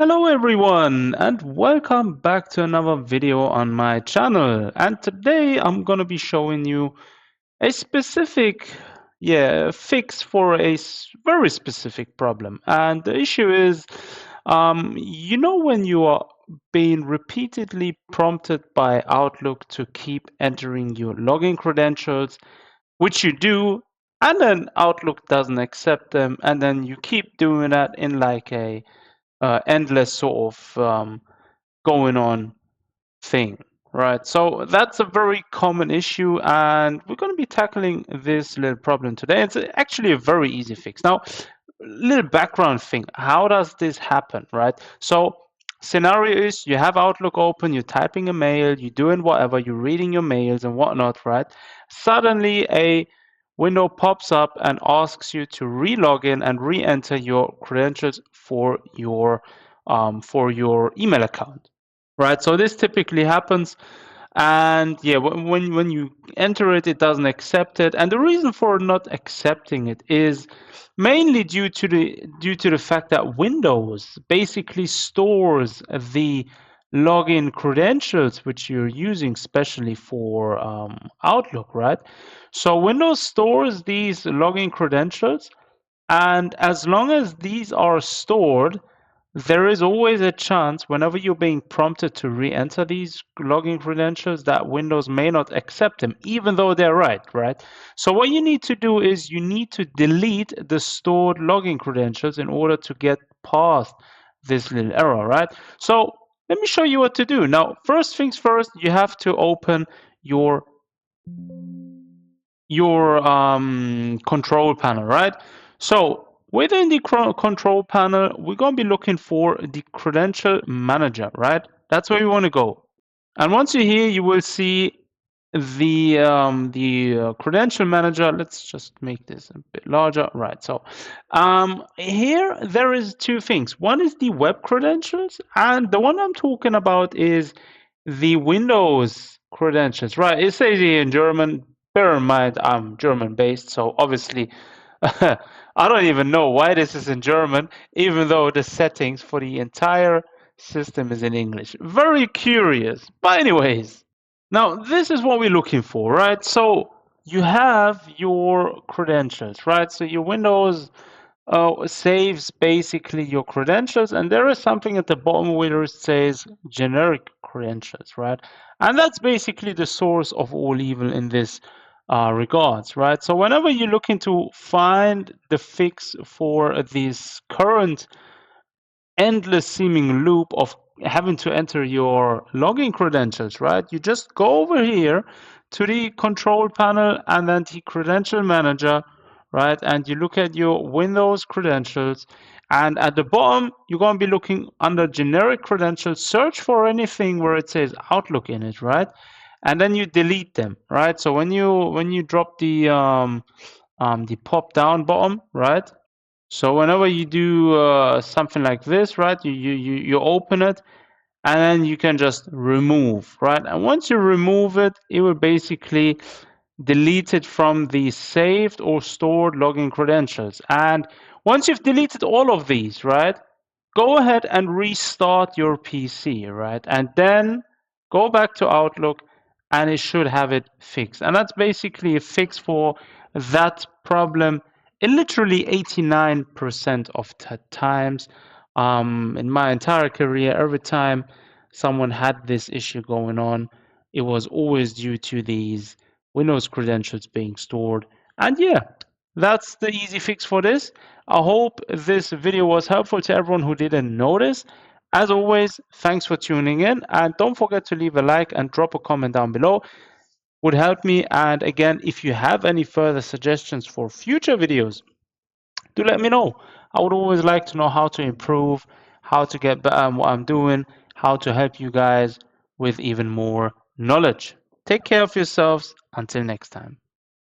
Hello everyone and welcome back to another video on my channel. And today I'm going to be showing you a specific fix for a very specific problem. And the issue is when you are being repeatedly prompted by Outlook to keep entering your login credentials, which you do, and then Outlook doesn't accept them, and then you keep doing that in like a endless sort of going on thing, right? So that's a very common issue, and we're going to be tackling this little problem today. It's actually a very easy fix. Now, little background thing: how does this happen, right? So scenario is you have Outlook open, you're typing a mail, you're doing whatever, you're reading your mails and whatnot, right? Suddenly a window pops up and asks you to re-log in and re-enter your credentials for your email account, right? So this typically happens, and yeah, when you enter it, it doesn't accept it, and the reason for not accepting it is mainly due to the fact that Windows basically stores the login credentials which you're using specially for Outlook, right? So Windows stores these login credentials, and as long as these are stored, there is always a chance whenever you're being prompted to re-enter these login credentials that Windows may not accept them, even though they're right? So what you need to do is you need to delete the stored login credentials in order to get past this little error, right? So let me show you what to do. Now, first things first, you have to open your control panel, right? So within the control panel, we're going to be looking for the credential manager, right? That's where we want to go. And once you're here, you will see the credential manager. Let's just make this a bit larger, right? So here there is two things. One is the web credentials, and the one I'm talking about is the Windows credentials, right? It says here in German. Bear in mind, I'm German based, so obviously I don't even know why this is in German, even though the settings for the entire system is in English. Very curious. But anyways, now this is what we're looking for, right? So you have your credentials, right? So your Windows saves basically your credentials, and there is something at the bottom where it says generic credentials, right? And that's basically the source of all evil in this regards, right? So whenever you're looking to find the fix for this current endless seeming loop of having to enter your login credentials, right? You just go over here to the control panel and then the credential manager, right? And you look at your Windows credentials, and at the bottom, you're going to be looking under generic credentials, search for anything where it says Outlook in it, right? And then you delete them, right? So when you drop the pop down bottom, right? So whenever you do something like this, right, you open it, and then you can just remove, right? And once you remove it, it will basically delete it from the saved or stored login credentials. And once you've deleted all of these, right, go ahead and restart your PC, right? And then go back to Outlook, and it should have it fixed. And that's basically a fix for that problem in literally 89% of times. In my entire career, every time someone had this issue going on, it was always due to these Windows credentials being stored. And yeah, that's the easy fix for this. I hope this video was helpful to everyone who didn't notice. As always, thanks for tuning in, and don't forget to leave a like and drop a comment down below. Would help me. And again, if you have any further suggestions for future videos, do let me know. I would always like to know how to improve, how to get better at what I'm doing, how to help you guys with even more knowledge. Take care of yourselves. Until next time.